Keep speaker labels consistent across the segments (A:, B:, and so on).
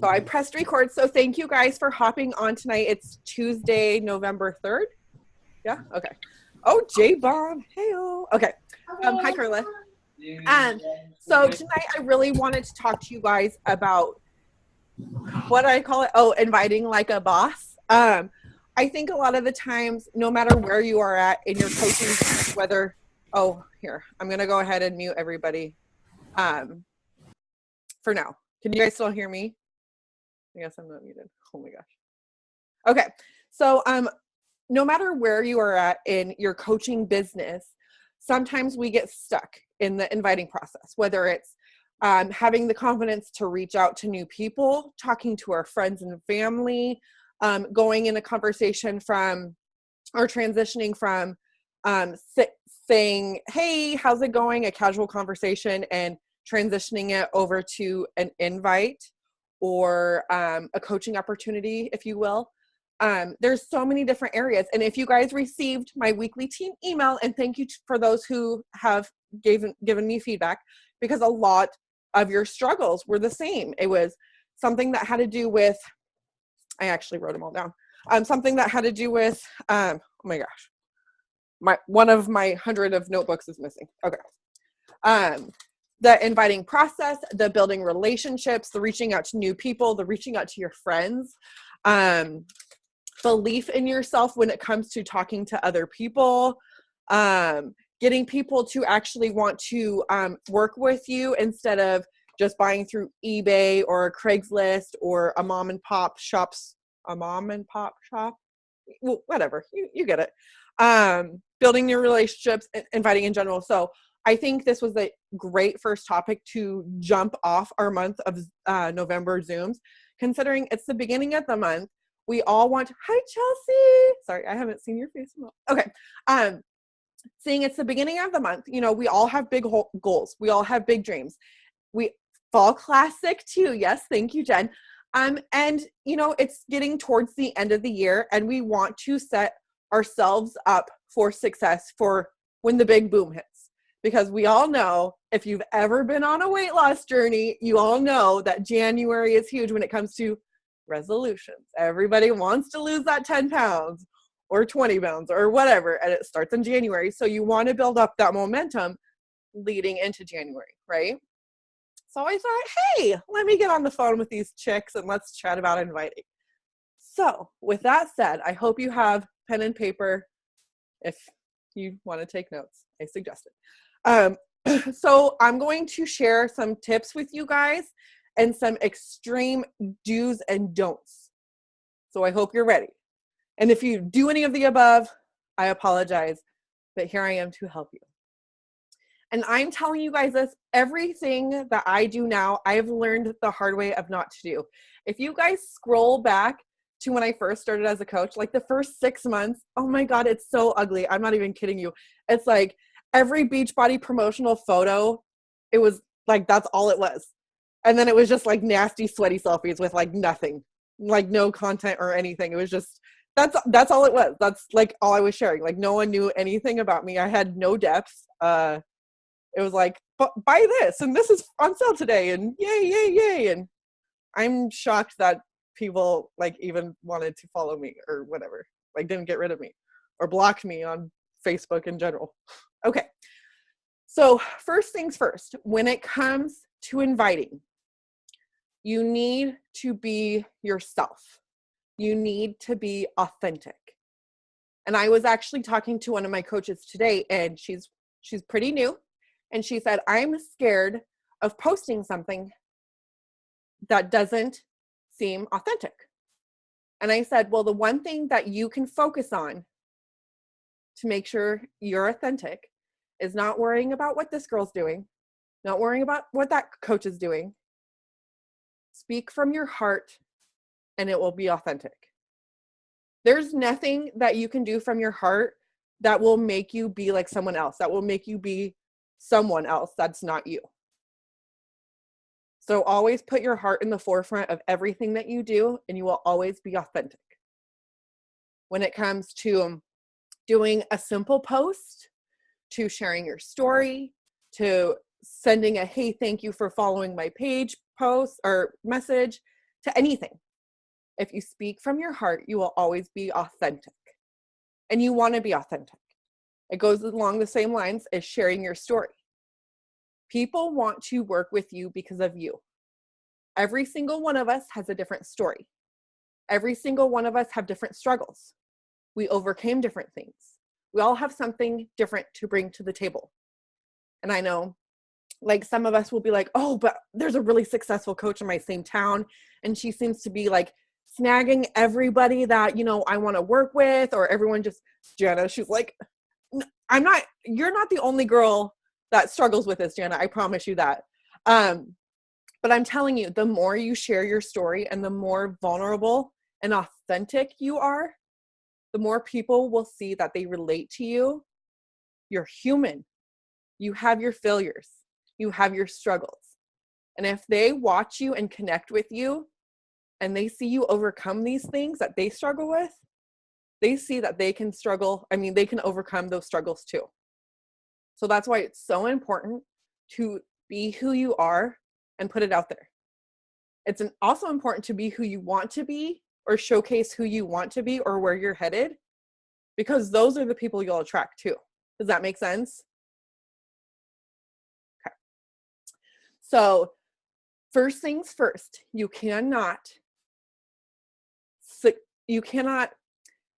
A: So I pressed record. So thank you guys for hopping on tonight. It's Tuesday, November 3rd. Yeah. Okay. Oh, J-Bomb. Hey-o. Okay. Hi, Carla. So tonight I really wanted to talk to you guys about what I call it. Oh, inviting like a boss. I think a lot of the times, no matter where you are at in your coaching, whether, oh, here, I'm going to go ahead and mute everybody for now. Can you guys still hear me? I guess I'm not muted. Oh my gosh. Okay. So no matter where you are at in your coaching business, sometimes we get stuck in the inviting process, whether it's having the confidence to reach out to new people, talking to our friends and family, going in a conversation from or transitioning from saying, hey, how's it going? A casual conversation and transitioning it over to an invite or a coaching opportunity, if you will. There's so many different areas. And if you guys received my weekly team email, and thank you for those who have given me feedback, because a lot of your struggles were the same. It was something that had to do with, I actually wrote them all down. Something that had to do with, oh my gosh, one of my 100 of notebooks is missing. Okay. The inviting process, the building relationships, the reaching out to new people, the reaching out to your friends, belief in yourself when it comes to talking to other people, getting people to actually want to work with you instead of just buying through eBay or Craigslist or a mom and pop shop, whatever, you get it. Building new relationships, inviting in general. So I think this was a great first topic to jump off our month of November Zooms, considering it's the beginning of the month. We all want, hi, Chelsea. Sorry, I haven't seen your face. Okay. Seeing it's the beginning of the month, you know, we all have big goals. We all have big dreams. We fall classic too. Yes. Thank you, Jen. And you know, it's getting towards the end of the year and we want to set ourselves up for success for when the big boom hits. Because we all know, if you've ever been on a weight loss journey, you all know that January is huge when it comes to resolutions. Everybody wants to lose that 10 pounds or 20 pounds or whatever, and it starts in January. So you want to build up that momentum leading into January, right? So I thought, hey, let me get on the phone with these chicks and let's chat about inviting. So with that said, I hope you have pen and paper if you want to take notes. I suggest it. So I'm going to share some tips with you guys and some extreme do's and don'ts. So I hope you're ready. And if you do any of the above, I apologize, but here I am to help you. And I'm telling you guys this, everything that I do now, I've learned the hard way of not to do. If you guys scroll back to when I first started as a coach, like the first 6 months, oh my God, it's so ugly. I'm not even kidding you. It's like every Beachbody promotional photo, it was like, that's all it was. And then it was just like nasty, sweaty selfies with like nothing, like no content or anything. It was just, that's all it was. That's like all I was sharing. Like no one knew anything about me. I had no depth. It was like, buy this and this is on sale today and yay, yay, yay. And I'm shocked that people like even wanted to follow me or whatever, like didn't get rid of me or blocked me on Facebook in general. Okay. So first things first, when it comes to inviting, you need to be yourself. You need to be authentic. And I was actually talking to one of my coaches today, and she's pretty new. And she said, I'm scared of posting something that doesn't seem authentic. And I said, well, the one thing that you can focus on to make sure you're authentic is not worrying about what this girl's doing, not worrying about what that coach is doing. Speak from your heart and it will be authentic. There's nothing that you can do from your heart that will make you be like someone else, that will make you be someone else that's not you. So always put your heart in the forefront of everything that you do, and you will always be authentic. When it comes to doing a simple post, to sharing your story, to sending a, hey, thank you for following my page post or message, to anything. If you speak from your heart, you will always be authentic. And you want to be authentic. It goes along the same lines as sharing your story. People want to work with you because of you. Every single one of us has a different story. Every single one of us have different struggles. We overcame different things. We all have something different to bring to the table. And I know, like, some of us will be like, oh, but there's a really successful coach in my same town, and she seems to be like snagging everybody that, you know, I want to work with, or everyone just, Jana, she's like, you're not the only girl that struggles with this, Jana. I promise you that. But I'm telling you, the more you share your story and the more vulnerable and authentic you are, the more people will see that they relate to you. You're human. You have your failures. You have your struggles. And if they watch you and connect with you and they see you overcome these things that they struggle with, they see that they can they can overcome those struggles too. So that's why it's so important to be who you are and put it out there. It's also important to be who you want to be, or showcase who you want to be or where you're headed, because those are the people you'll attract too. Does that make sense? Okay. So first things first, you cannot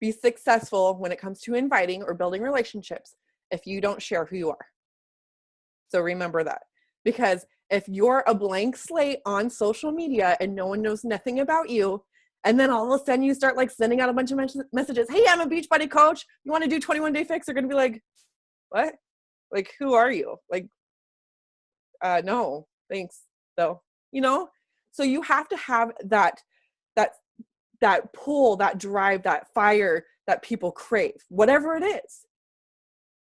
A: be successful when it comes to inviting or building relationships if you don't share who you are. So remember that, because if you're a blank slate on social media and no one knows nothing about you, and then all of a sudden you start like sending out a bunch of messages, hey, I'm a Beachbody coach, you want to do 21 Day Fix? They're going to be like, what? Like, who are you? Like, no, thanks though, you know? So you have to have that pull, that drive, that fire that people crave, whatever it is,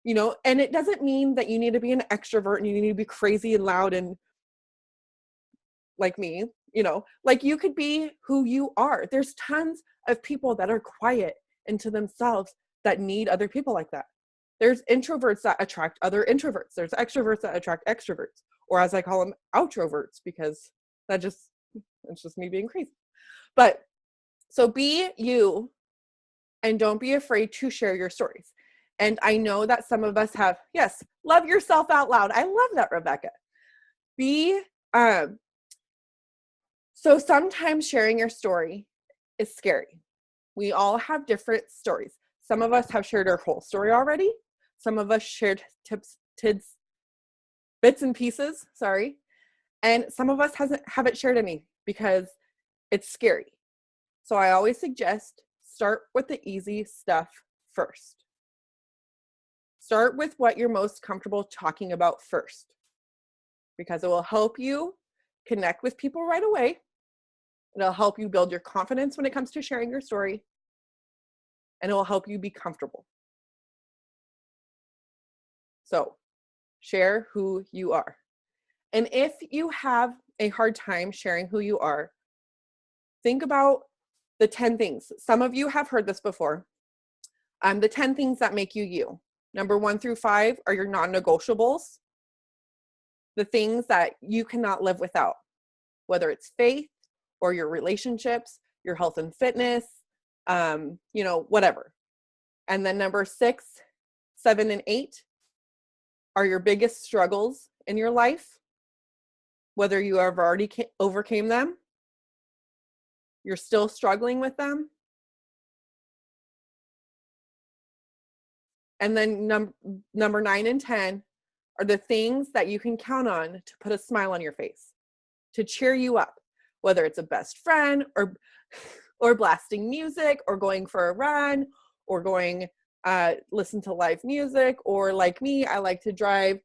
A: you know? And it doesn't mean that you need to be an extrovert and you need to be crazy and loud and like me, you know, like you could be who you are. There's tons of people that are quiet into themselves that need other people like that. There's introverts that attract other introverts. There's extroverts that attract extroverts, or as I call them, outroverts, because it's just me being crazy. But so be you and don't be afraid to share your stories. And I know that some of us have, yes, love yourself out loud. I love that, Rebecca. So sometimes sharing your story is scary. We all have different stories. Some of us have shared our whole story already. Some of us shared bits and pieces, and some of us haven't shared any because it's scary. So I always suggest start with the easy stuff first. Start with what you're most comfortable talking about first, because it will help you connect with people right away. It'll help you build your confidence when it comes to sharing your story, and it will help you be comfortable. So share who you are. And if you have a hard time sharing who you are, think about the 10 things. Some of you have heard this before. The 10 things that make you you. Number 1 through 5 are your non-negotiables. The things that you cannot live without, whether it's faith or your relationships, your health and fitness, whatever. And then number 6, 7, and 8 are your biggest struggles in your life, whether you have already overcame them, you're still struggling with them. And then number 9 and 10 are the things that you can count on to put a smile on your face, to cheer you up, whether it's a best friend or blasting music or going for a run or going listen to live music, or like me, I like to drive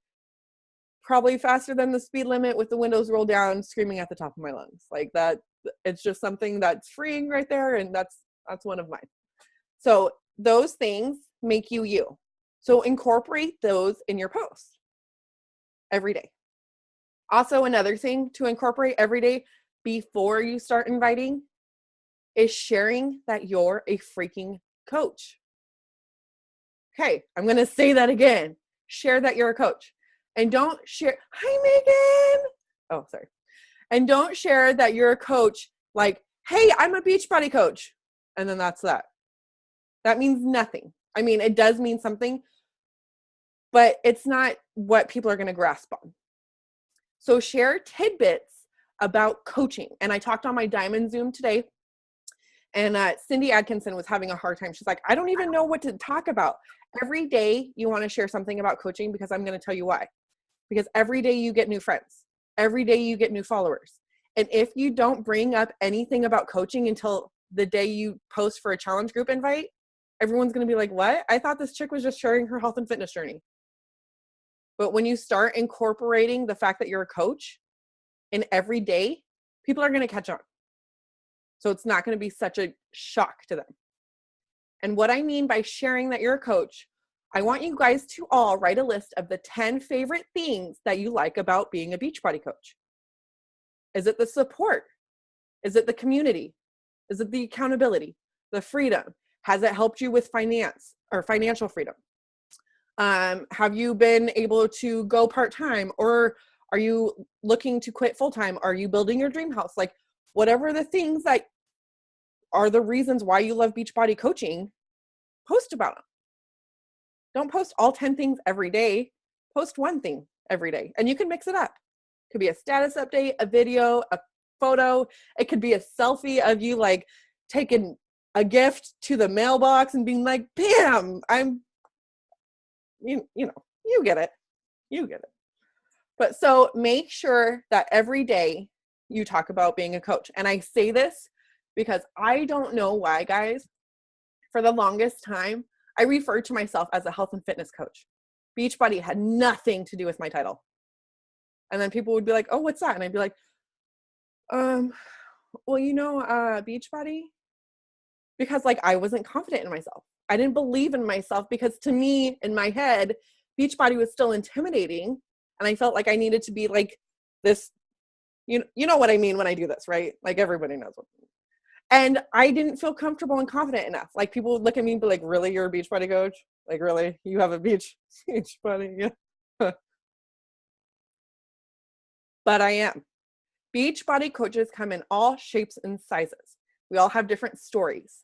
A: probably faster than the speed limit with the windows rolled down, screaming at the top of my lungs. Like that, it's just something that's freeing right there, and that's one of mine. So those things make you you. So incorporate those in your post every day. Also, another thing to incorporate every day before you start inviting is sharing that you're a freaking coach. Okay, I'm going to say that again. Share that you're a coach. And don't share, hi, Megan. Oh, sorry. And don't share that you're a coach Like, hey, I'm a Beachbody coach. And then that's that. That means nothing. I mean, it does mean something, but it's not what people are going to grasp on. So share tidbits about coaching. And I talked on my Diamond Zoom today, and Cindy Atkinson was having a hard time. She's like, I don't even know what to talk about. Every day you want to share something about coaching, because I'm going to tell you why. Because every day you get new friends. Every day you get new followers. And if you don't bring up anything about coaching until the day you post for a challenge group invite, everyone's going to be like, what? I thought this chick was just sharing her health and fitness journey. But when you start incorporating the fact that you're a coach in every day, people are going to catch on. So it's not going to be such a shock to them. And what I mean by sharing that you're a coach, I want you guys to all write a list of the 10 favorite things that you like about being a Beachbody coach. Is it the support? Is it the community? Is it the accountability? The freedom? Has it helped you with finance or financial freedom? Have you been able to go part-time, or are you looking to quit full-time? Are you building your dream house? Like, whatever the things that are the reasons why you love Beachbody coaching, post about them. Don't post all 10 things every day. Post one thing every day, and you can mix it up. It could be a status update, a video, a photo. It could be a selfie of you like taking a gift to the mailbox and being like, bam, you know, you get it. You get it. But so make sure that every day you talk about being a coach. And I say this because I don't know why, guys. For the longest time, I referred to myself as a health and fitness coach. Beachbody had nothing to do with my title. And then people would be like, oh, what's that? And I'd be like, well, Beachbody. Because like I wasn't confident in myself. I didn't believe in myself, because to me, in my head, Beachbody was still intimidating. And I felt like I needed to be like this, you know what I mean when I do this, right? Like everybody knows what I mean. And I didn't feel comfortable and confident enough. Like people would look at me and be like, really, you're a Beachbody coach? Like, really? You have a Beachbody? Yeah. But I am. Beachbody coaches come in all shapes and sizes. We all have different stories.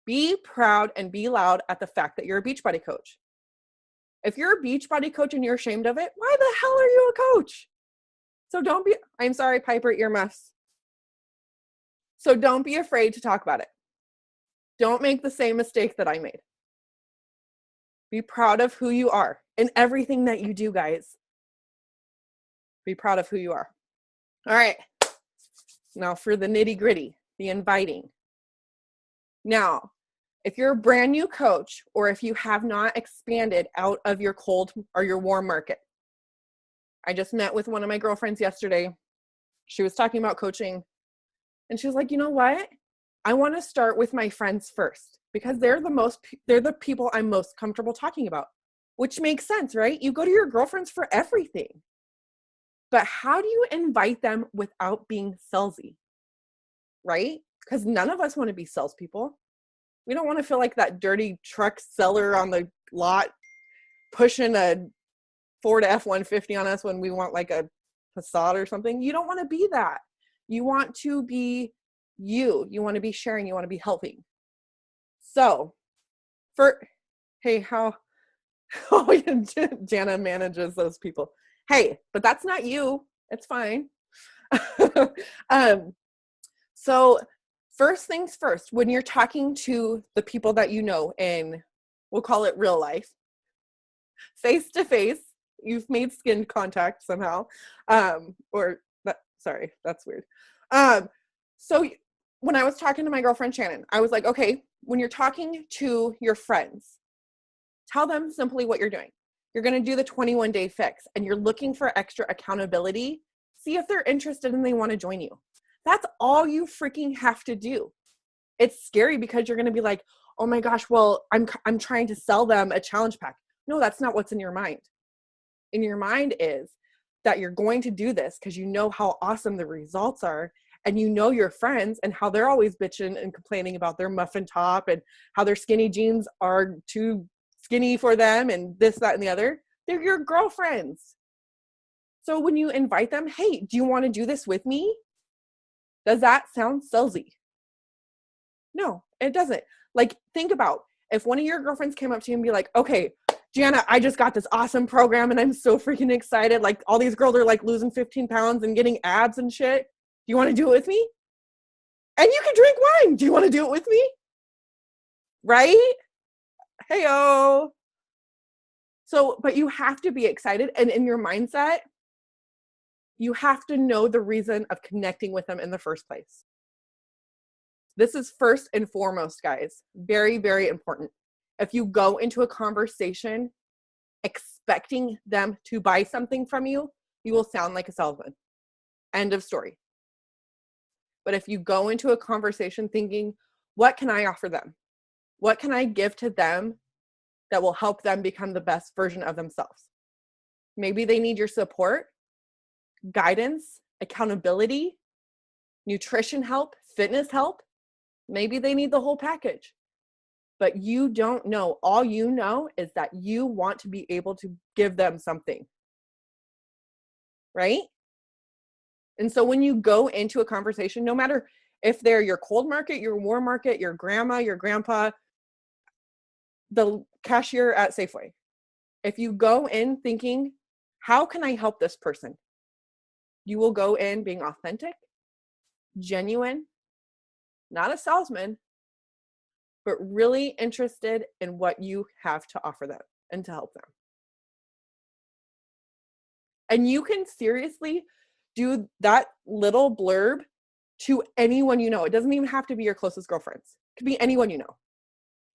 A: Be proud and be loud at the fact that you're a Beachbody coach. If you're a Beachbody coach and you're ashamed of it, why the hell are you a coach? So don't be, I'm sorry, Piper, earmuffs. So don't be afraid to talk about it. Don't make the same mistake that I made. Be proud of who you are in everything that you do, guys. Be proud of who you are. All right. Now for the nitty gritty, the inviting. Now, if you're a brand new coach, or if you have not expanded out of your cold or your warm market. I just met with one of my girlfriends yesterday. She was talking about coaching, and she was like, you know what? I want to start with my friends first, because they're the people I'm most comfortable talking about, which makes sense, right? You go to your girlfriends for everything. But how do you invite them without being salesy, right? Because none of us want to be salespeople. We don't want to feel like that dirty truck seller on the lot pushing a Ford F-150 on us when we want like a Passat or something. You don't want to be that. You want to be you. You want to be sharing. You want to be helping. So, how Jana manages those people. Hey, but that's not you. It's fine. So first things first, when you're talking to the people that you know in, we'll call it real life, face to face, you've made skin contact somehow, sorry, that's weird. So when I was talking to my girlfriend Shannon, I was like, okay, when you're talking to your friends, tell them simply what you're doing. You're going to do the 21-day fix, and you're looking for extra accountability. See if they're interested and they want to join you. That's all you freaking have to do. It's scary because you're going to be like, oh my gosh, well, I'm trying to sell them a challenge pack. No, that's not what's in your mind. In your mind is that you're going to do this because you know how awesome the results are, and you know your friends and how they're always bitching and complaining about their muffin top and how their skinny jeans are too skinny for them and this, that, and the other. They're your girlfriends. So when you invite them, hey, do you want to do this with me? Does that sound salesy? No, it doesn't. Like, think about if one of your girlfriends came up to you and be like, okay, Gianna, I just got this awesome program and I'm so freaking excited. Like, all these girls are like losing 15 pounds and getting abs and shit. Do you want to do it with me? And you can drink wine. Do you want to do it with me? Right? Hey-o. So, but you have to be excited. And in your mindset, you have to know the reason of connecting with them in the first place. This is first and foremost, guys. Very, very important. If you go into a conversation expecting them to buy something from you, you will sound like a salesman. End of story. But if you go into a conversation thinking, what can I offer them? What can I give to them that will help them become the best version of themselves? Maybe they need your support, guidance, accountability, nutrition help, fitness help. Maybe they need the whole package. But you don't know. All you know is that you want to be able to give them something. Right? And so when you go into a conversation, no matter if they're your cold market, your warm market, your grandma, your grandpa, the cashier at Safeway, if you go in thinking, how can I help this person? You will go in being authentic, genuine, not a salesman, but really interested in what you have to offer them and to help them. And you can seriously do that little blurb to anyone you know. It doesn't even have to be your closest girlfriends. It could be anyone you know.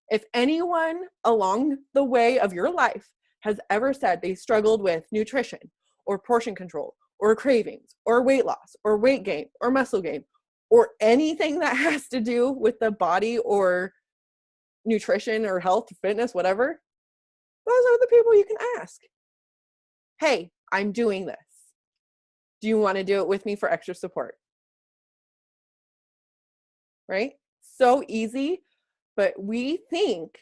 A: If anyone along the way of your life has ever said they struggled with nutrition or portion control or cravings or weight loss or weight gain or muscle gain or anything that has to do with the body or nutrition or health, fitness, whatever, those are the people you can ask. Hey, I'm doing this. Do you want to do it with me for extra support? Right? So easy, but we think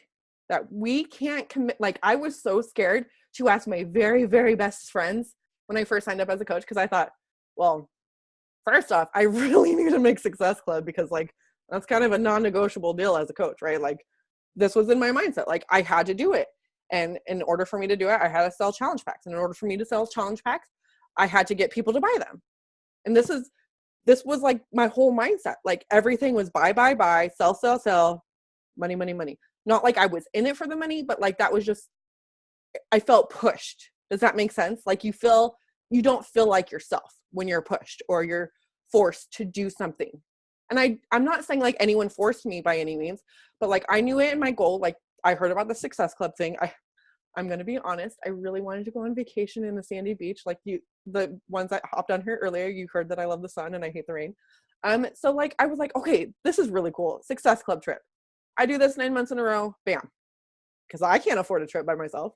A: that we can't commit. Like, I was so scared to ask my very, very best friends when I first signed up as a coach, because I thought, well, first off, I really need to make Success Club because, like, that's kind of a non-negotiable deal as a coach, right? Like, this was in my mindset. Like, I had to do it. And in order for me to do it, I had to sell challenge packs. And in order for me to sell challenge packs, I had to get people to buy them. And this was like my whole mindset. Like, everything was buy, sell, money, money, money. Not like I was in it for the money, but like that was just, I felt pushed. Does that make sense? Like, you don't feel like yourself when you're pushed or you're forced to do something. And I'm not saying like anyone forced me by any means, but like I knew it in my goal. Like, I heard about the Success Club thing. I'm going to be honest. I really wanted to go on vacation in the sandy beach. Like, the ones that hopped on here earlier, you heard that I love the sun and I hate the rain. So like, I was like, okay, this is really cool. Success Club trip. I do this 9 months in a row, bam. Because I can't afford a trip by myself.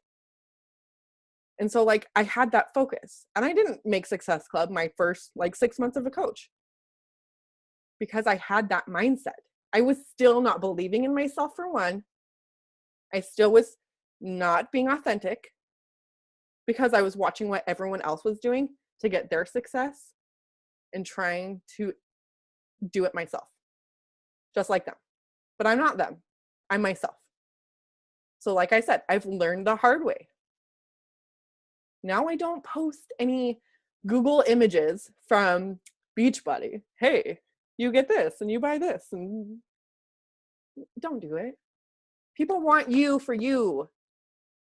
A: And so like, I had that focus, and I didn't make Success Club my first like 6 months of a coach because I had that mindset. I was still not believing in myself, for one. I still was not being authentic because I was watching what everyone else was doing to get their success and trying to do it myself, just like them. But I'm not them. I'm myself. So like I said, I've learned the hard way. Now I don't post any Google images from Beachbody. Hey, you get this and you buy this, and don't do it. People want you for you.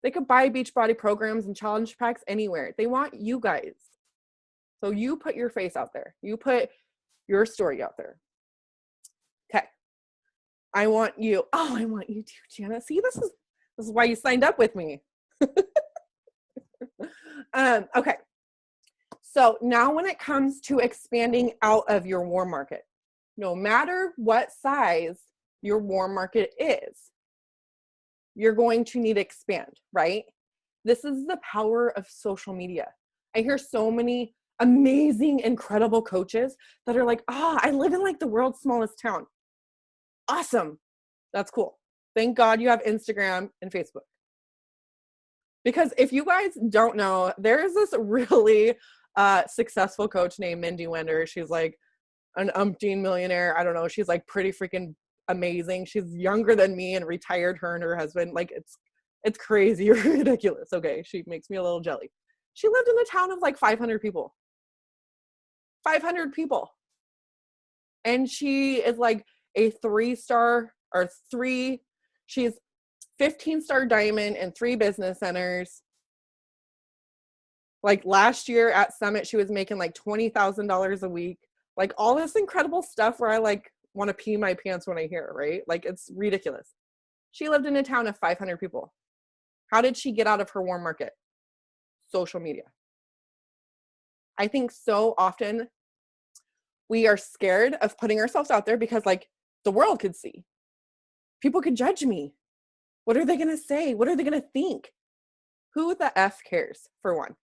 A: They could buy Beachbody programs and challenge packs anywhere. They want you guys. So you put your face out there. You put your story out there. Okay. I want you too, Gianna. See, this is why you signed up with me. Okay. So now when it comes to expanding out of your warm market, no matter what size your warm market is, you're going to need to expand, right? This is the power of social media. I hear so many amazing, incredible coaches that are like, I live in like the world's smallest town. Awesome. That's cool. Thank God you have Instagram and Facebook. Because if you guys don't know, there is this really successful coach named Mindy Wender. She's like an umpteen millionaire. I don't know. She's like pretty freaking amazing. She's younger than me and retired, her and her husband. Like it's crazy or ridiculous. Okay, she makes me a little jelly. She lived in a town of like 500 people. 500 people. And she is like a 3-star or three, she's 15-star diamond in 3 business centers. Like last year at Summit, she was making like $20,000 a week. Like all this incredible stuff where I like want to pee my pants when I hear it, right? Like it's ridiculous. She lived in a town of 500 people. How did she get out of her warm market? Social media. I think so often we are scared of putting ourselves out there because like the world could see. People could judge me. What are they going to say? What are they going to think? Who the F cares, for one?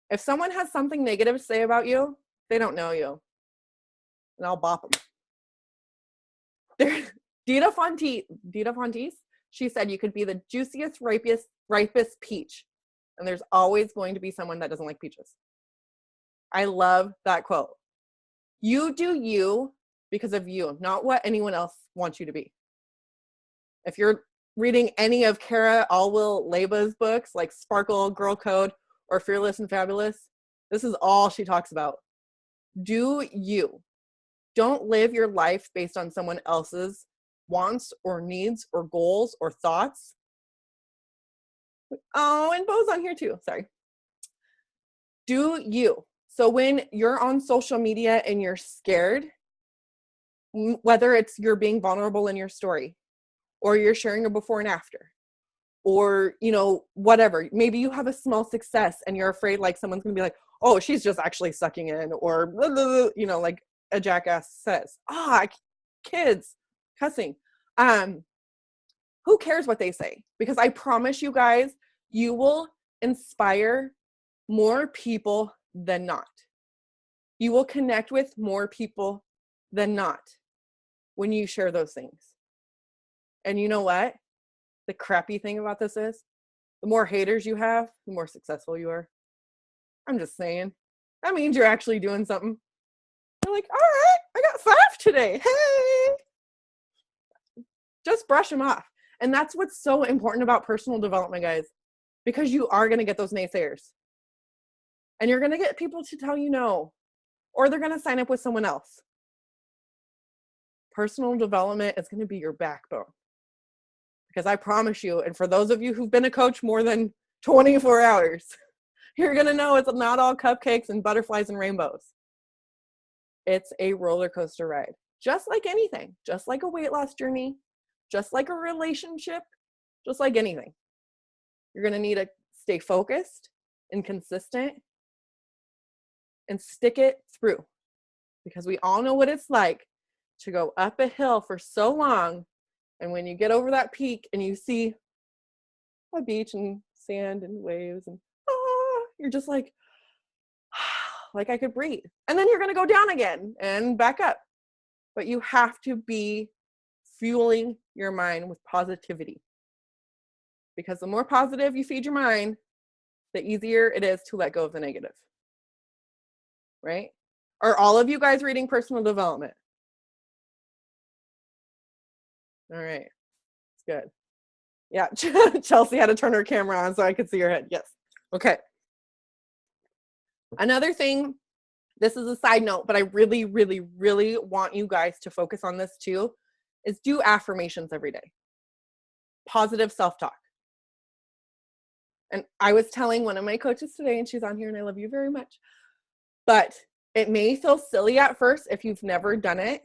A: If someone has something negative to say about you, they don't know you. And I'll bop them. Dita Fontees, she said you could be the juiciest, ripest peach. And there's always going to be someone that doesn't like peaches. I love that quote. You do you because of you, not what anyone else wants you to be. If you're reading any of Cara Alwill-Leiba's books, like Sparkle, Girl Code, or Fearless and Fabulous, this is all she talks about. Do you. Don't live your life based on someone else's wants or needs or goals or thoughts. Oh, and Bo's on here too. Sorry. Do you. So when you're on social media and you're scared, whether it's you're being vulnerable in your story or you're sharing a before and after, or, you know, whatever, maybe you have a small success and you're afraid like someone's going to be like, oh, she's just actually sucking in, or, blah, blah, blah, you know, like a jackass says, kids cussing. Who cares what they say? Because I promise you guys, you will inspire more people than not. You will connect with more people than not when you share those things. And you know what? The crappy thing about this is the more haters you have, the more successful you are. I'm just saying. That means you're actually doing something. You're like, all right, I got 5 today. Hey. Just brush them off. And that's what's so important about personal development, guys, because you are going to get those naysayers. And you're going to get people to tell you no, or they're going to sign up with someone else. Personal development is going to be your backbone. Because I promise you, and for those of you who've been a coach more than 24 hours, you're going to know it's not all cupcakes and butterflies and rainbows. It's a roller coaster ride. Just like anything. Just like a weight loss journey. Just like a relationship. Just like anything. You're going to need to stay focused and consistent and stick it through. Because we all know what it's like to go up a hill for so long, and when you get over that peak and you see a beach and sand and waves and you're just like I could breathe. And then you're going to go down again and back up. But you have to be fueling your mind with positivity. Because the more positive you feed your mind, the easier it is to let go of the negative. Right? Are all of you guys reading personal development? All right. It's good. Yeah. Chelsea had to turn her camera on so I could see her head. Yes. Okay. Another thing, this is a side note, but I really, really, really want you guys to focus on this too, is do affirmations every day. Positive self-talk. And I was telling one of my coaches today, and she's on here, and I love you very much, but it may feel silly at first if you've never done it.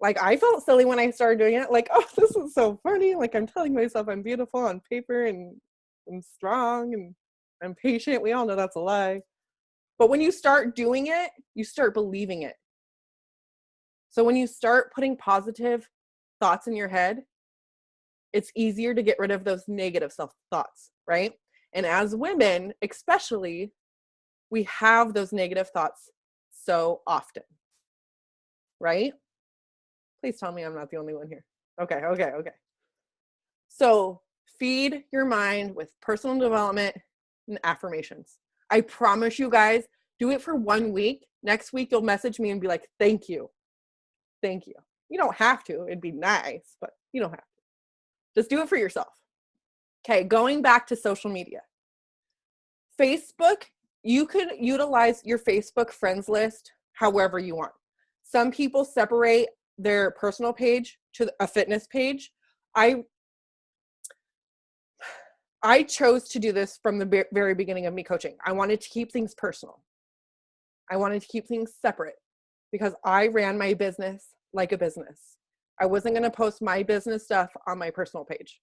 A: Like I felt silly when I started doing it. Like, oh, this is so funny. Like I'm telling myself I'm beautiful on paper and I'm strong and I'm patient. We all know that's a lie. But when you start doing it, you start believing it. So when you start putting positive thoughts in your head, it's easier to get rid of those negative self-thoughts, right? And as women, especially, we have those negative thoughts so often, right? Please tell me I'm not the only one here. Okay. So feed your mind with personal development and affirmations. I promise you guys, Do it for 1 week. Next week, you'll message me and be like, thank you. Thank you. You don't have to. It'd be nice, but you don't have to. Just do it for yourself. Okay, going back to social media. Facebook, you can utilize your Facebook friends list however you want. Some people separate their personal page to a fitness page. I chose to do this from the very beginning of me coaching. I wanted to keep things personal. I wanted to keep things separate because I ran my business like a business. I wasn't going to post my business stuff on my personal page.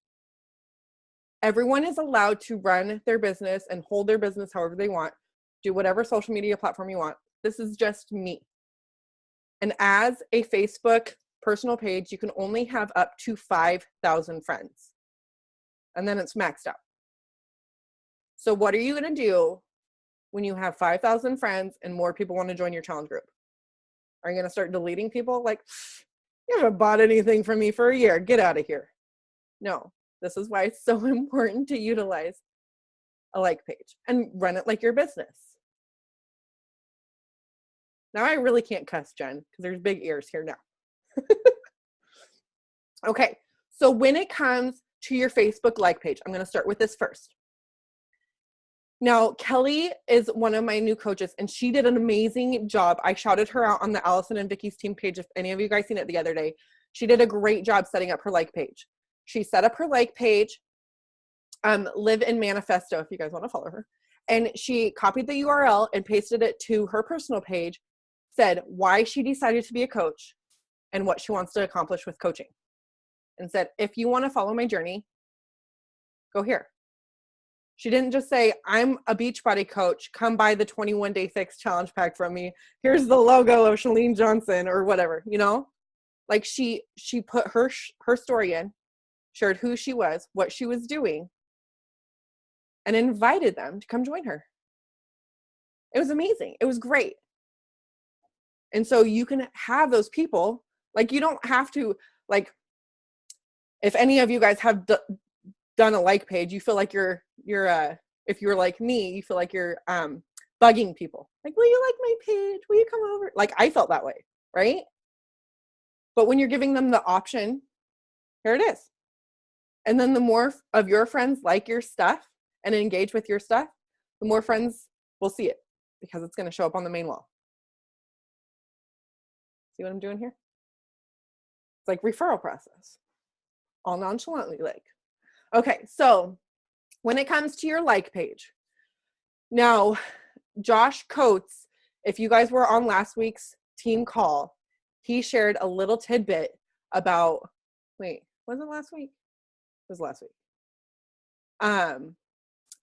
A: Everyone is allowed to run their business and hold their business however they want, do whatever social media platform you want. This is just me. And as a Facebook personal page, you can only have up to 5,000 friends. And then it's maxed out. So what are you going to do when you have 5,000 friends and more people want to join your challenge group? Are you going to start deleting people? Like, you haven't bought anything from me for a year. Get out of here. No, this is why it's so important to utilize a like page and run it like your business. Now I really can't cuss, Jen, because there's big ears here now. Okay, so when it comes to your Facebook like page, I'm going to start with this first. Now, Kelly is one of my new coaches, and she did an amazing job. I shouted her out on the Allison and Vicky's team page. If any of you guys seen it the other day, she did a great job setting up her like page. She set up her like page, Live in Manifesto, if you guys want to follow her. And she copied the URL and pasted it to her personal page, said why she decided to be a coach and what she wants to accomplish with coaching. And said, if you want to follow my journey, go here. She didn't just say, I'm a Beachbody coach. Come buy the 21-day fix challenge pack from me. Here's the logo of Chalene Johnson or whatever, you know? Like she put her story in, shared who she was, what she was doing, and invited them to come join her. It was amazing. It was great. And so you can have those people, like you don't have to, like, if any of you guys have done a like page, you feel like you're if you're like me, you feel like you're bugging people. Like, will you like my page? Will you come over? Like I felt that way, right? But when you're giving them the option, here it is. And then the more of your friends like your stuff and engage with your stuff, the more friends will see it because it's going to show up on the main wall. See what I'm doing here? It's like referral process. All nonchalantly like. Okay, so when it comes to your like page, now Josh Coates, if you guys were on last week's team call, he shared a little tidbit about, wait, was it last week? It was last week.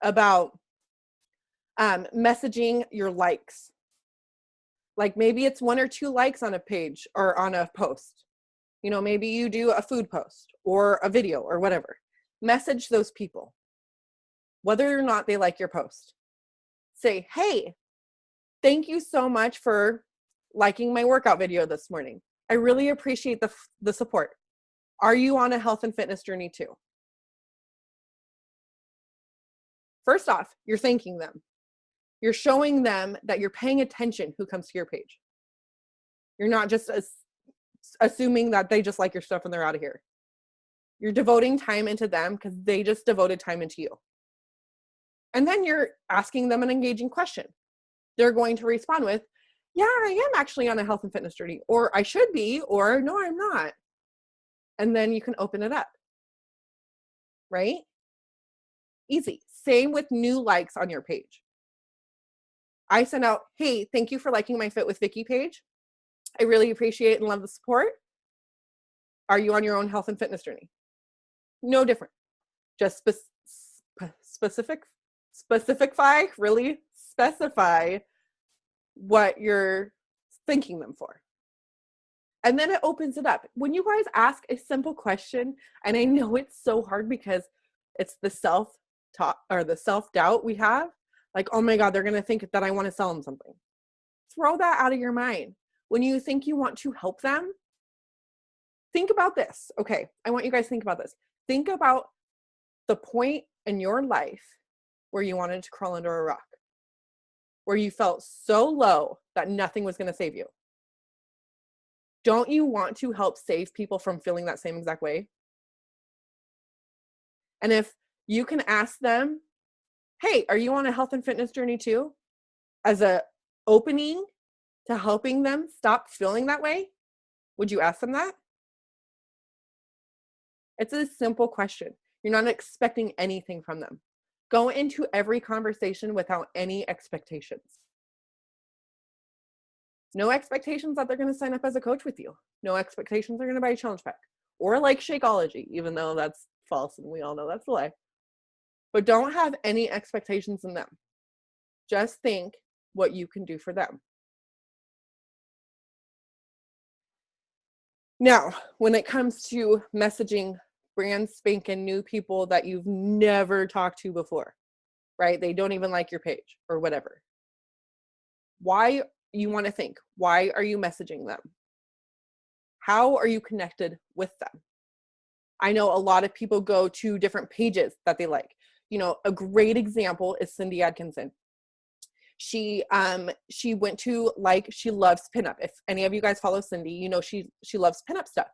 A: About messaging your likes. Like maybe it's 1 or 2 likes on a page or on a post. You know, maybe you do a food post or a video or whatever. Message those people, whether or not they like your post. Say, hey, thank you so much for liking my workout video this morning. I really appreciate the support. Are you on a health and fitness journey too? First off, you're thanking them. You're showing them that you're paying attention who comes to your page. You're not just assuming that they just like your stuff and they're out of here. You're devoting time into them because they just devoted time into you. And then you're asking them an engaging question. They're going to respond with, yeah, I am actually on a health and fitness journey, or I should be, or no, I'm not. And then you can open it up, right? Easy. Same with new likes on your page. I send out, hey, thank you for liking my Fit with Vicky page. I really appreciate and love the support. Are you on your own health and fitness journey? No different. Just specify what you're thanking them for. And then it opens it up. When you guys ask a simple question, and I know it's so hard because it's the self-talk or the self-doubt we have, like, oh my God, they're going to think that I want to sell them something. Throw that out of your mind. When you think you want to help them, think about this. Okay, I want you guys to think about this. Think about the point in your life where you wanted to crawl under a rock. where you felt so low that nothing was going to save you? Don't you want to help save people from feeling that same exact way? And if you can ask them, hey, are you on a health and fitness journey too? As a opening to helping them stop feeling that way, would you ask them that? It's a simple question. You're not expecting anything from them. Go into every conversation without any expectations. No expectations that they're going to sign up as a coach with you. No expectations they're going to buy a challenge pack or like Shakeology, even though that's false and we all know that's a lie. But don't have any expectations in them. Just think what you can do for them. Now, when it comes to messaging brand spanking new people that you've never talked to before, right? They don't even like your page or whatever. Why, you want to think, why are you messaging them? How are you connected with them? I know a lot of people go to different pages that they like. You know, a great example is Cindy Atkinson. She went to, like, she loves pinup. If any of you guys follow Cindy, you know she loves pinup stuff.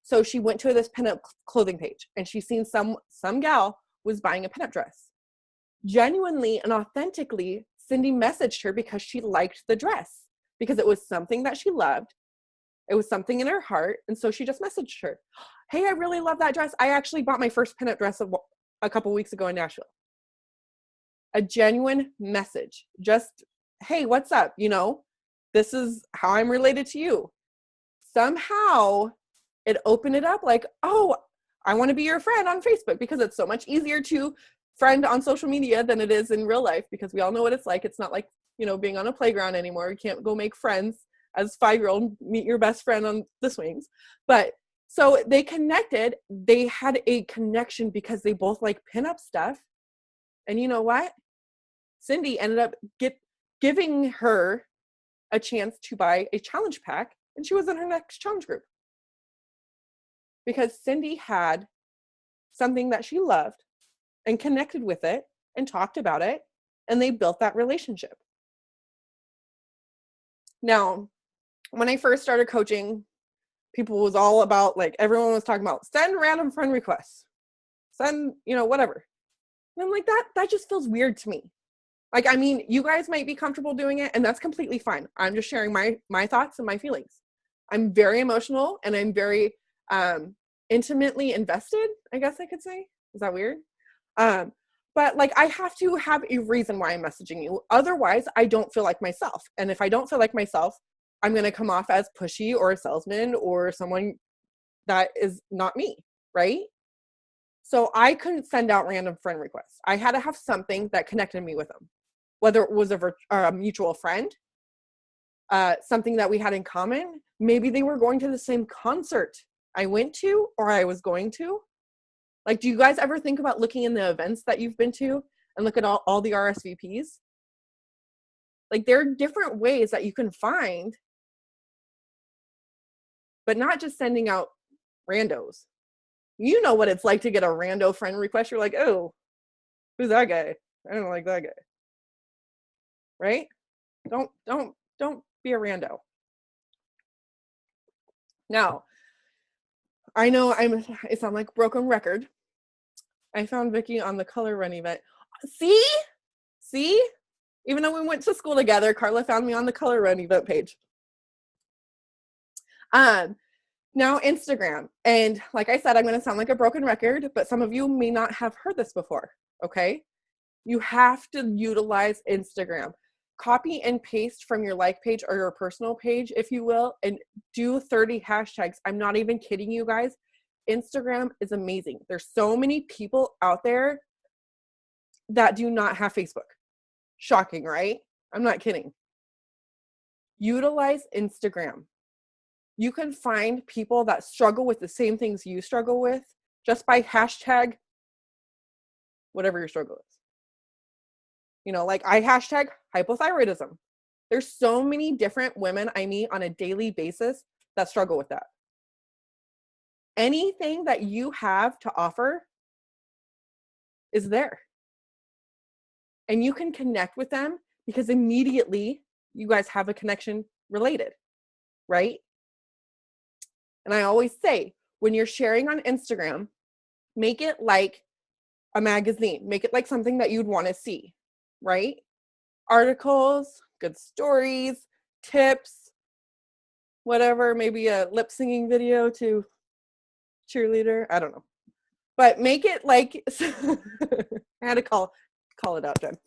A: So she went to this pinup clothing page and she's seen some gal was buying a pinup dress. Genuinely and authentically, Cindy messaged her because she liked the dress, because it was something that she loved. It was something in her heart. And so she just messaged her, hey, I really love that dress. I actually bought my first pinup dress a couple weeks ago in Nashville. A genuine message. Just, hey, what's up? You know, this is how I'm related to you. Somehow it opened it up like, oh, I want to be your friend on Facebook, because it's so much easier to friend on social media than it is in real life, because we all know what it's like. It's not like, you know, being on a playground anymore. You can't go make friends as 5-year-old, meet your best friend on the swings. But so they connected. They had a connection because they both like pinup stuff. And you know what? Cindy ended up giving her a chance to buy a challenge pack, and she was in her next challenge group. Because Cindy had something that she loved and connected with it and talked about it, and they built that relationship. Now, when I first started coaching, people was all about, like, everyone was talking about send random friend requests, send, you know, whatever. And I'm like, that just feels weird to me. Like, I mean, you guys might be comfortable doing it, and that's completely fine. I'm just sharing my thoughts and my feelings. I'm very emotional, and I'm very intimately invested, I guess I could say. Is that weird? But like, I have to have a reason why I'm messaging you. Otherwise, I don't feel like myself. And if I don't feel like myself, I'm going to come off as pushy or a salesman or someone that is not me, right? So I couldn't send out random friend requests. I had to have something that connected me with them, whether it was a mutual friend, something that we had in common. Maybe they were going to the same concert I went to or I was going to. Like, do you guys ever think about looking in the events that you've been to and look at all the RSVPs? Like, there are different ways that you can find, but not just sending out randos. You know what it's like to get a rando friend request. You're like, oh, who's that guy? I don't like that guy. Right? Don't be a rando. Now, I know I sound like a broken record. I found Vicky on the Color Run event. See? Even though we went to school together, Carla found me on the Color Run event page. Now Instagram. And like I said, I'm going to sound like a broken record, but some of you may not have heard this before, okay? You have to utilize Instagram. Copy and paste from your like page or your personal page, if you will, and do 30 hashtags. I'm not even kidding you guys. Instagram is amazing. There's so many people out there that do not have Facebook. Shocking, right? I'm not kidding. Utilize Instagram. You can find people that struggle with the same things you struggle with just by hashtag whatever your struggle is. You know, like I hashtag hypothyroidism. There's so many different women I meet on a daily basis that struggle with that. Anything that you have to offer is there. And you can connect with them because immediately you guys have a connection related, right? And I always say, when you're sharing on Instagram, make it like a magazine, make it like something that you'd want to see, right? Articles, good stories, tips, whatever, maybe a lip singing video to cheerleader, I don't know. But make it like I had to call it out, Jen.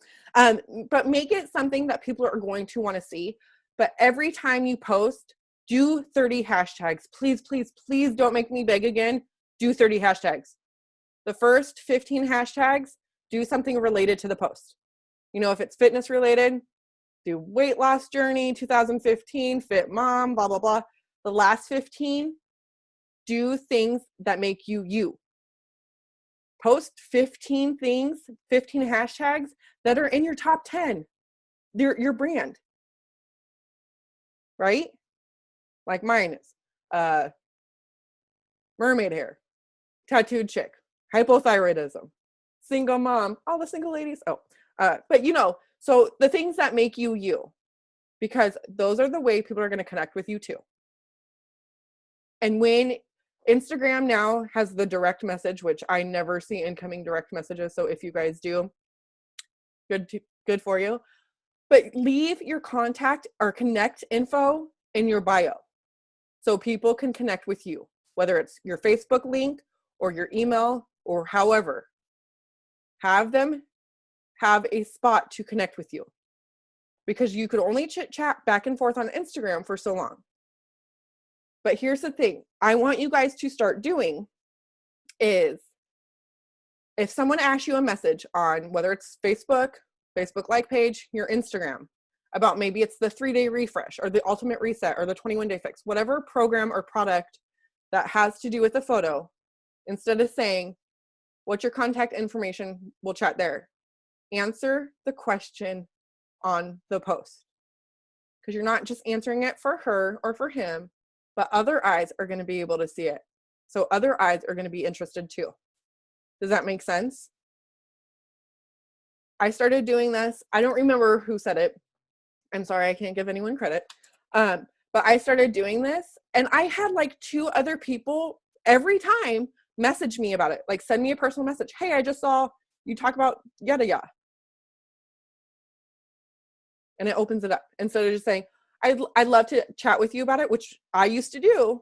A: But make it something that people are going to want to see. But every time you post, do 30 hashtags. Please, please, please don't make me beg again. Do 30 hashtags. The first 15 hashtags, do something related to the post. You know, if it's fitness related, do weight loss journey 2015, fit mom, blah, blah, blah. The last 15, do things that make you you. Post 15 things, 15 hashtags that are in your top 10. They're your brand, right? Like mine is mermaid hair, tattooed chick, hypothyroidism, single mom, all the single ladies. But you know, so the things that make you you, because those are the way people are going to connect with you too. And when Instagram now has the direct message, which I never see incoming direct messages. So if you guys do, good for you. But leave your contact or connect info in your bio so people can connect with you, whether it's your Facebook link or your email or however. Have them have a spot to connect with you, because you could only chit chat back and forth on Instagram for so long. But here's the thing I want you guys to start doing is, if someone asks you a message on whether it's Facebook like page, your Instagram, about maybe it's the 3-day refresh or the ultimate reset or the 21-day fix, whatever program or product that has to do with the photo, instead of saying, what's your contact information, we'll chat there. Answer the question on the post. Because you're not just answering it for her or for him, but other eyes are going to be able to see it. So other eyes are going to be interested too. Does that make sense? I started doing this. I don't remember who said it. I'm sorry, I can't give anyone credit. But I started doing this, and I had like 2 other people every time message me about it. Like, send me a personal message. Hey, I just saw you talk about yada yada. And it opens it up. Instead of just saying, I'd love to chat with you about it, which I used to do.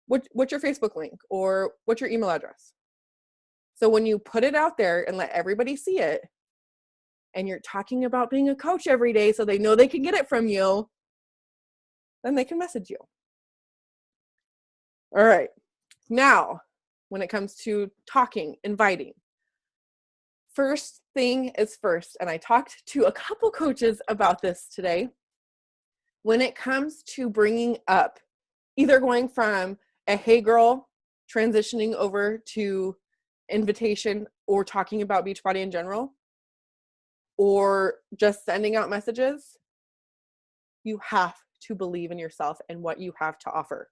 A: What's your Facebook link? Or what's your email address? So when you put it out there and let everybody see it, and you're talking about being a coach every day so they know they can get it from you, then they can message you. All right. Now, when it comes to talking, inviting, first thing is first. And I talked to a couple coaches about this today. When it comes to bringing up, either going from a hey girl transitioning over to invitation or talking about Beachbody in general, or just sending out messages, you have to believe in yourself and what you have to offer.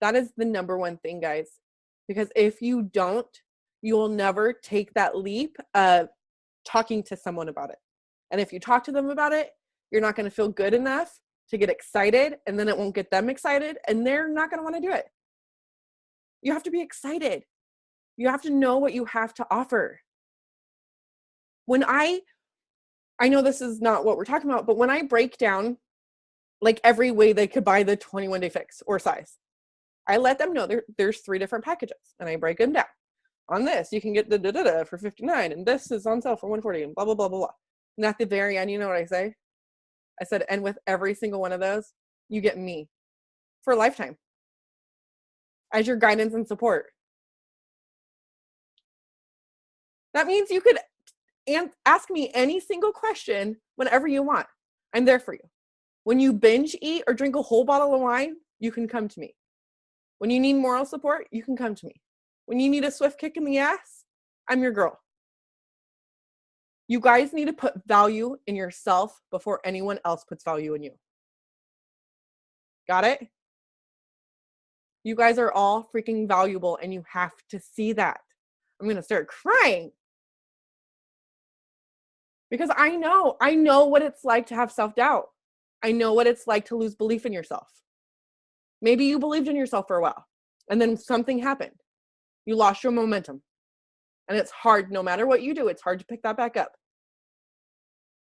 A: That is the number one thing, guys. Because if you don't, you will never take that leap of talking to someone about it. And if you talk to them about it, you're not going to feel good enough to get excited, and then it won't get them excited, and they're not going to want to do it. You have to be excited. You have to know what you have to offer. When I know this is not what we're talking about, but when I break down like every way they could buy the 21-day fix or size, I let them know there's 3 different packages, and I break them down. On this, you can get the for $59, and this is on sale for $140, and blah, blah, blah, blah, blah. And at the very end, you know what I say? I said, and with every single one of those, you get me for a lifetime as your guidance and support. That means you could ask me any single question whenever you want. I'm there for you. When you binge eat or drink a whole bottle of wine, you can come to me. When you need moral support, you can come to me. When you need a swift kick in the ass, I'm your girl. You guys need to put value in yourself before anyone else puts value in you. Got it? You guys are all freaking valuable, and you have to see that. I'm going to start crying. Because I know what it's like to have self-doubt. I know what it's like to lose belief in yourself. Maybe you believed in yourself for a while and then something happened. You lost your momentum. And it's hard, no matter what you do, it's hard to pick that back up.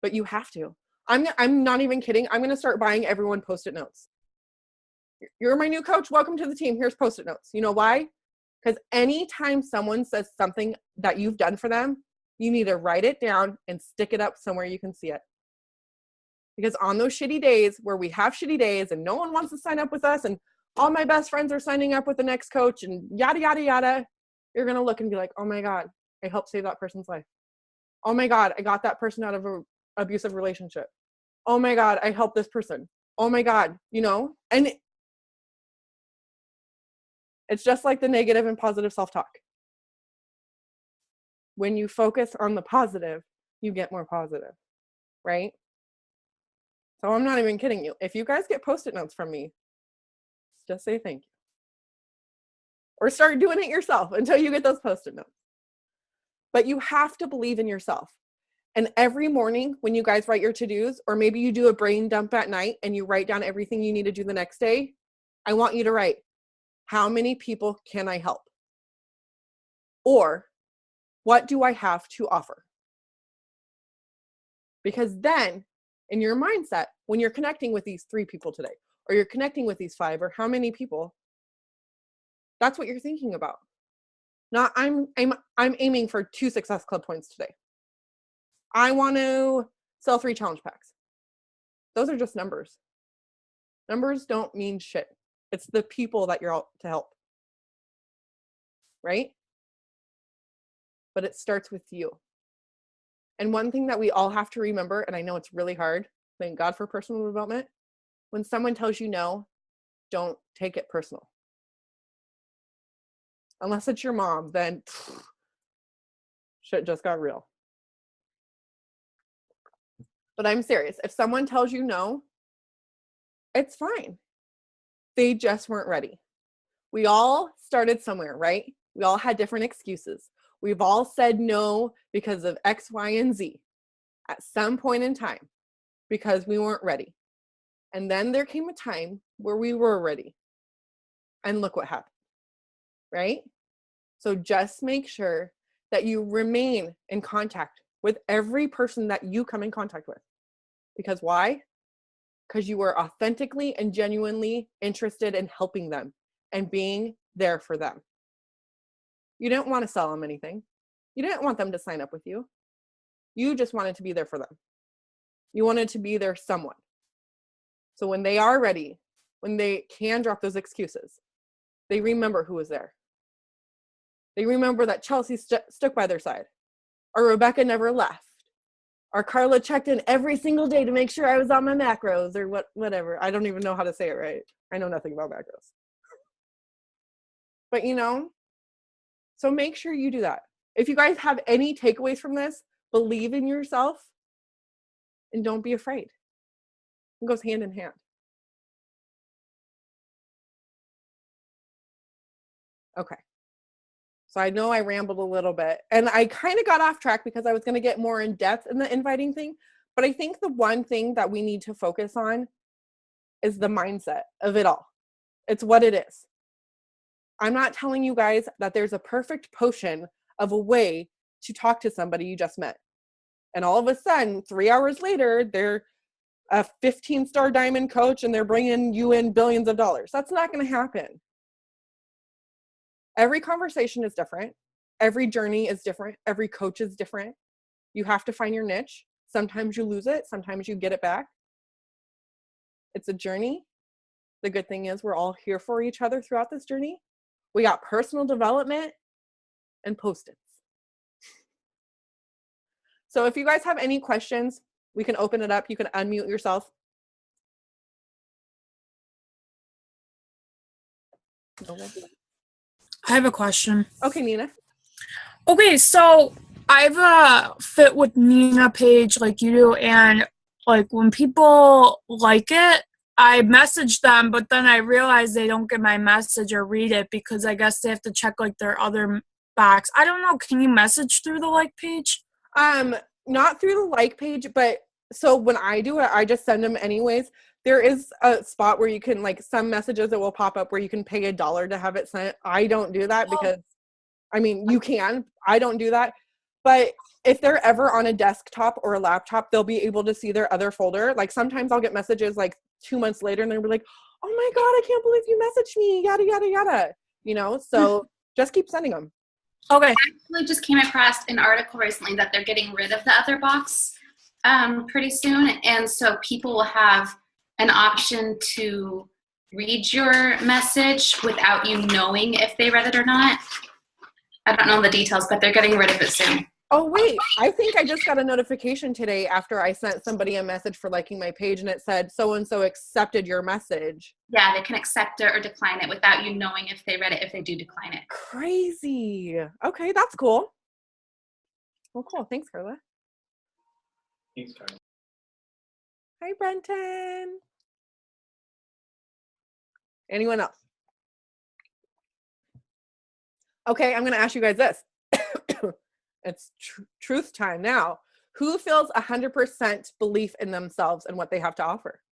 A: But you have to. I'm not even kidding. I'm going to start buying everyone Post-it notes. You're my new coach. Welcome to the team. Here's Post-it notes. You know why? Because anytime someone says something that you've done for them, you need to write it down and stick it up somewhere you can see it. Because on those shitty days where we have shitty days and no one wants to sign up with us and all my best friends are signing up with the next coach and yada, yada, yada, you're going to look and be like, oh my God, I helped save that person's life. Oh my God, I got that person out of an abusive relationship. Oh my God, I helped this person. Oh my God, and it's just like the negative and positive self-talk. When you focus on the positive, you get more positive, right? So I'm not even kidding you. If you guys get Post-it notes from me, just say thank you. Or start doing it yourself until you get those Post-it notes. But you have to believe in yourself. And every morning when you guys write your to-dos, or maybe you do a brain dump at night and you write down everything you need to do the next day, I want you to write, how many people can I help? Or what do I have to offer? Because then in your mindset, when you're connecting with these 3 people today, or you're connecting with these 5, or how many people, that's what you're thinking about. Not I'm aiming for 2 Success Club points today. I want to sell 3 challenge packs. Those are just numbers. Numbers don't mean shit. It's the people that you're out to help. Right? But it starts with you. And one thing that we all have to remember, and I know it's really hard, thank God for personal development, when someone tells you no, don't take it personal. Unless it's your mom, then shit just got real. But I'm serious. If someone tells you no, it's fine. They just weren't ready. We all started somewhere, right? We all had different excuses. We've all said no because of X, Y, and Z at some point in time because we weren't ready. And then there came a time where we were ready. And look what happened, right? So just make sure that you remain in contact with every person that you come in contact with. Because why? Because you were authentically and genuinely interested in helping them and being there for them. You didn't want to sell them anything. You didn't want them to sign up with you. You just wanted to be there for them. You wanted to be their someone. So when they are ready, when they can drop those excuses, they remember who was there. They remember that Chelsea stuck by their side, or Rebecca never left, or Carla checked in every single day to make sure I was on my macros, or whatever. I don't even know how to say it right. I know nothing about macros. But so make sure you do that. If you guys have any takeaways from this, believe in yourself and don't be afraid. It goes hand in hand. Okay. So I know I rambled a little bit and I kind of got off track because I was going to get more in depth in the inviting thing. But I think the one thing that we need to focus on is the mindset of it all. It's what it is. I'm not telling you guys that there's a perfect potion of a way to talk to somebody you just met. And all of a sudden, 3 hours later, they're a 15-star diamond coach and they're bringing you in billions of dollars. That's not going to happen. Every conversation is different. Every journey is different. Every coach is different. You have to find your niche. Sometimes you lose it. Sometimes you get it back. It's a journey. The good thing is we're all here for each other throughout this journey. We got personal development and Post-its. So if you guys have any questions, we can open it up. You can unmute yourself.
B: I have a question.
A: Okay, Nina.
B: Okay, so I have a Fit with Nina page like you do, and like when people like it, I message them, but then I realize they don't get my message or read it because I guess they have to check like their other box. I don't know. Can you message through the like page?
A: not through the like page, but so when I do it, I just send them anyways. There is a spot where you can, like, some messages that will pop up where you can pay $1 to have it sent. I don't do that because, I mean, you can. I don't do that. But if they're ever on a desktop or a laptop, they'll be able to see their other folder. Like, sometimes I'll get messages like 2 months later and they'll be like, oh my God, I can't believe you messaged me, yada, yada, yada. You know, so just keep sending them.
B: Okay.
C: I actually just came across an article recently that they're getting rid of the other box pretty soon. And so people will have an option to read your message without you knowing if they read it or not. I don't know the details, but they're getting rid of it soon.
A: Oh, wait, I think I just got a notification today after I sent somebody a message for liking my page, and it said, so-and-so accepted your message.
C: Yeah, they can accept it or decline it without you knowing if they read it, if they do decline it.
A: Crazy. Okay, that's cool. Well, cool. Thanks, Carla.
D: Thanks, Carla.
A: Hi, Brenton. Anyone else? Okay, I'm going to ask you guys this. It's truth time now. Who feels 100% belief in themselves and what they have to offer?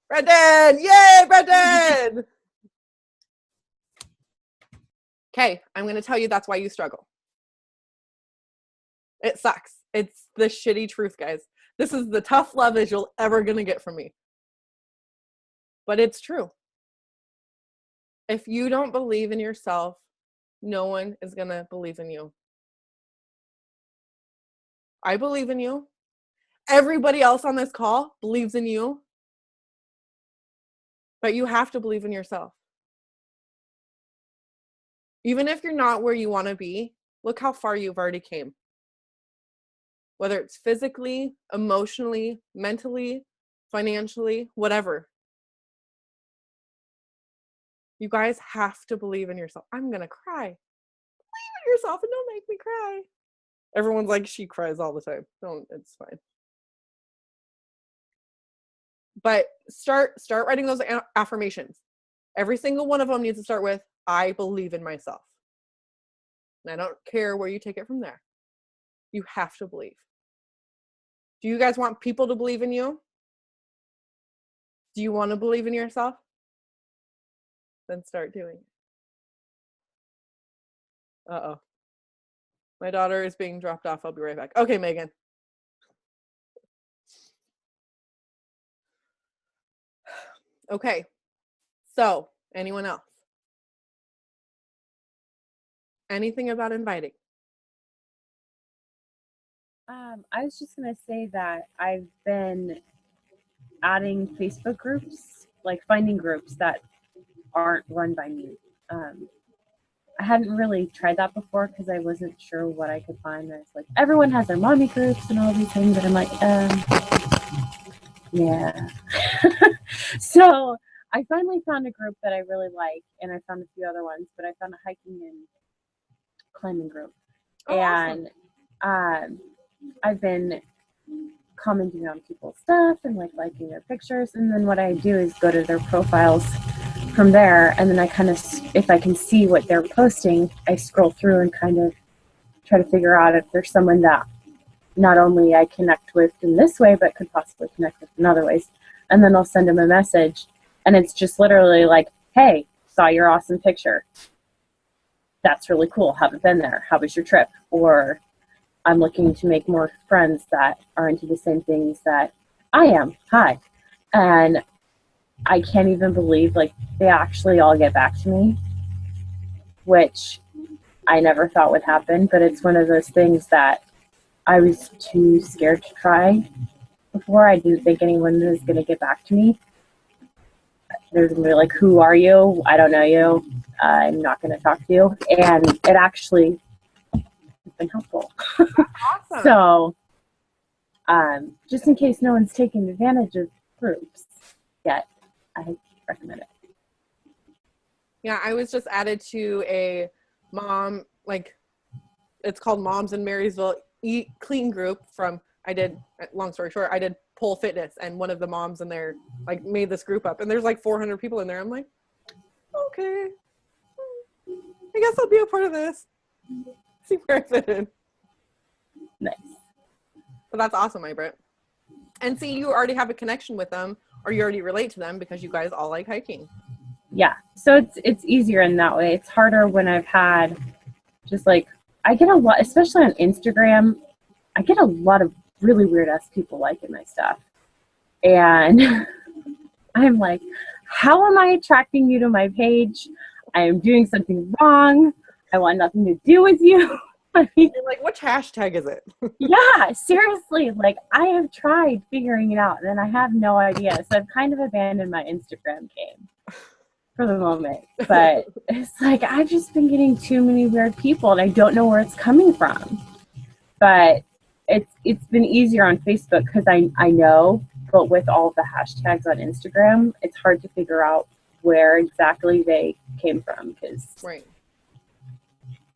A: Brendan! Yay, Brendan! Okay, I'm going to tell you that's why you struggle. It sucks. It's the shitty truth, guys. This is the tough love as you'll ever going to get from me. But it's true. If you don't believe in yourself, no one is going to believe in you. I believe in you. Everybody else on this call believes in you. But you have to believe in yourself. Even if you're not where you want to be, look how far you've already came. Whether it's physically, emotionally, mentally, financially, whatever. You guys have to believe in yourself. I'm going to cry. Believe in yourself and don't make me cry. Everyone's like, she cries all the time. Don't, it's fine. But start writing those affirmations. Every single one of them needs to start with, I believe in myself. And I don't care where you take it from there. You have to believe. Do you guys want people to believe in you? Do you want to believe in yourself? Then start doing it. Uh-oh. My daughter is being dropped off. I'll be right back. Okay, Megan. Okay. So, anyone else? Anything about inviting?
E: I was just going to say that I've been adding Facebook groups, like finding groups that aren't run by me. I hadn't really tried that before because I wasn't sure what I could find. There's like everyone has their mommy groups and all these things, but I'm like, yeah. So I finally found a group that I really like, and I found a few other ones, but I found a hiking and climbing group.
A: Oh,
E: and I've been commenting on people's stuff and like liking their pictures, and then what I do is go to their profiles from there, and then I kind of, if I can see what they're posting, I scroll through and kind of try to figure out if there's someone that not only I connect with in this way, but could possibly connect with in other ways. And then I'll send them a message, and it's just literally like, hey, saw your awesome picture. That's really cool. Haven't been there. How was your trip? Or I'm looking to make more friends that are into the same things that I am. Hi. And I can't even believe, like, they actually all get back to me, which I never thought would happen, but it's one of those things that I was too scared to try before. I didn't think anyone was going to get back to me. They're going to be like, who are you? I don't know you. I'm not going to talk to you. And it actually has been helpful.
A: awesome.
E: So, just in case no one's taking advantage of groups yet, I recommend it.
A: Yeah, I was just added to a mom, like, it's called Moms in Marysville Eat Clean group from, long story short, I did Pole Fitness, and one of the moms in there, like, made this group up, and there's like 400 people in there. I'm like, okay, I guess I'll be a part of this. See where I fit in.
E: Nice.
A: So that's awesome, Ibrit. And see, you already have a connection with them, or you already relate to them because you guys all like hiking.
E: Yeah. So it's easier in that way. It's harder when I've had just like, I get a lot, especially on Instagram, I get a lot of really weird ass people liking my stuff. And I'm like, how am I attracting you to my page? I am doing something wrong. I want nothing to do with you. I mean,
A: You're like, which hashtag is it?
E: yeah, seriously. Like, I have tried figuring it out, and I have no idea. So I've kind of abandoned my Instagram game for the moment. But it's like, I've just been getting too many weird people, and I don't know where it's coming from. But it's been easier on Facebook because I know, but with all the hashtags on Instagram, it's hard to figure out where exactly they came from because
A: Right.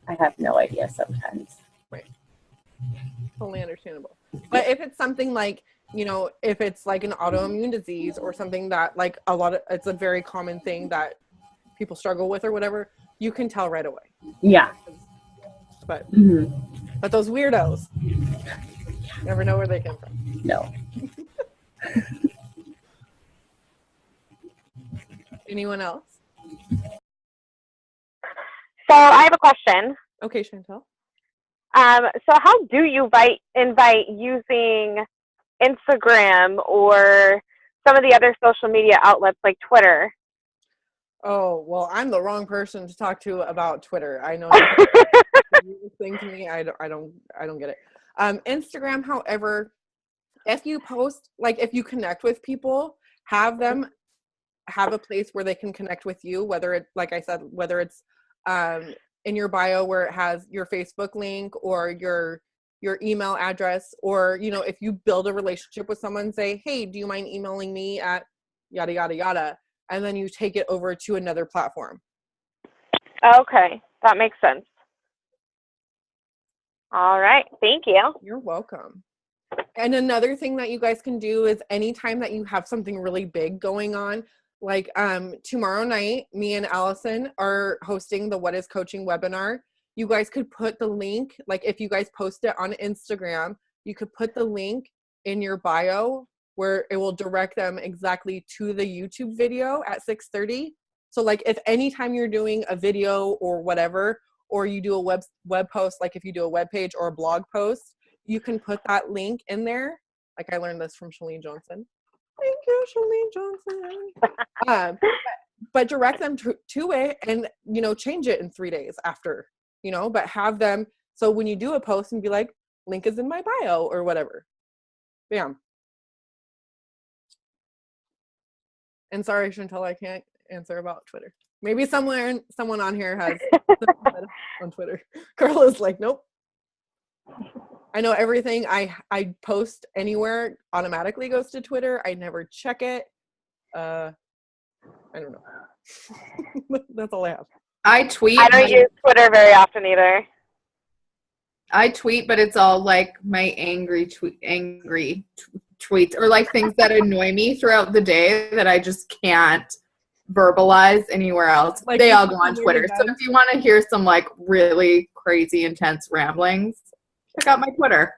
E: I have no idea sometimes.
A: Right. Totally understandable. But if it's something like, you know, if it's like an autoimmune disease or something that like it's a very common thing that people struggle with or whatever, you can tell right away.
E: Yeah.
A: But
E: Mm-hmm.
A: but those weirdos, never know where they came from.
E: No.
A: Anyone else?
F: So I have a question.
A: Okay, Chantel.
F: So how do you invite using Instagram or some of the other social media outlets like Twitter?
A: Oh, well, I'm the wrong person to talk to about Twitter. I know this thing to me. I don't get it. Instagram, however, if you post, like if you connect with people, have them have a place where they can connect with you, whether it, like I said, whether it's in your bio where it has your Facebook link or your email address, or, you know, if you build a relationship with someone, say, hey, do you mind emailing me at yada, yada, yada, and then you take it over to another platform.
F: Okay, that makes sense. All right, thank you.
A: You're welcome. And another thing that you guys can do is anytime that you have something really big going on, like tomorrow night, me and Allison are hosting the What is Coaching webinar. You guys could put the link, like if you guys post it on Instagram, you could put the link in your bio where it will direct them exactly to the YouTube video at 6:30. So like if anytime you're doing a video or whatever, or you do a web post, like if you do a web page or a blog post, you can put that link in there. Like I learned this from Shalene Johnson. Thank you, Shalene Johnson. But direct them to it and, you know, change it in 3 days after, you know, but have them. So when you do a post and be like, link is in my bio or whatever. Bam. And sorry, Chantel, I can't answer about Twitter. Maybe someone on here has on Twitter. Carla's like, nope. I know everything I post anywhere automatically goes to Twitter. I never check it. I don't know. That's all I have.
G: I tweet.
F: I don't use Twitter very often either.
G: I tweet, but it's all like my angry tweets or like things that annoy me throughout the day that I just can't verbalize anywhere else.
A: Like,
G: they all go on Twitter. So if you want to hear some like really crazy intense ramblings, check out my Twitter.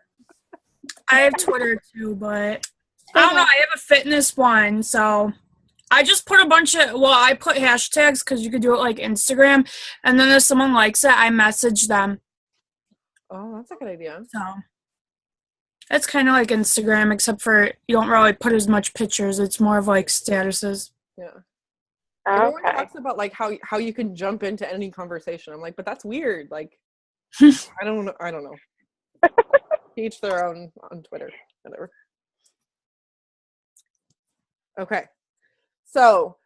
B: I have Twitter too, but I don't know. I have a fitness one, so I just put a bunch of, I put hashtags because you could do it like Instagram, and then if someone likes it, I message them.
A: Oh, that's a good idea.
B: So it's kind of like Instagram, except for you don't really put as much pictures. It's more of like statuses.
A: Yeah.
F: Okay.
A: Everyone talks about like how you can jump into any conversation. I'm like, but that's weird. Like, I don't know. Each their own on Twitter, whatever. Okay. So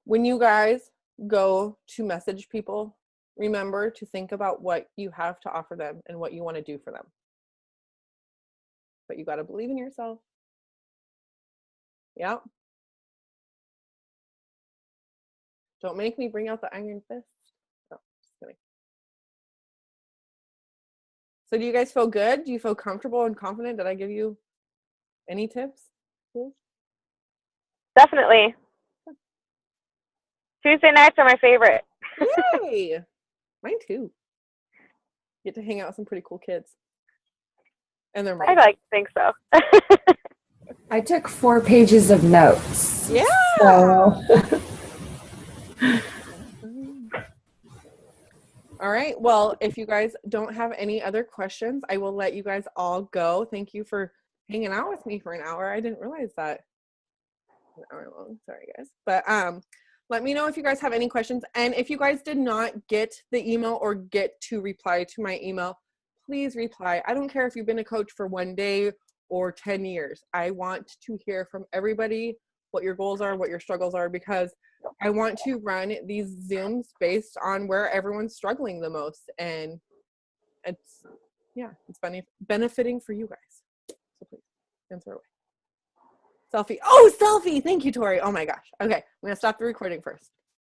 A: when you guys go to message people, remember to think about what you have to offer them and what you want to do for them. But you got to believe in yourself. Yeah. Don't make me bring out the iron fist. No, just kidding. So do you guys feel good? Do you feel comfortable and confident? Did I give you any tips? Cool.
F: Definitely. Tuesday nights are my favorite.
A: Yay! Mine too. Get to hang out with some pretty cool kids. And then
F: I like to think so.
H: I took 4 pages of notes.
A: Yeah.
H: So
A: All right. Well, if you guys don't have any other questions, I will let you guys all go. Thank you for hanging out with me for an hour. I didn't realize that. An hour long. Sorry, guys. But let me know if you guys have any questions. And if you guys did not get the email or get to reply to my email, please reply. I don't care if you've been a coach for 1 day or 10 years. I want to hear from everybody what your goals are, what your struggles are, because I want to run these Zooms based on where everyone's struggling the most. And it's benefiting for you guys. So please answer away. Selfie. Oh, selfie. Thank you, Tori. Oh my gosh. Okay. I'm going to stop the recording first.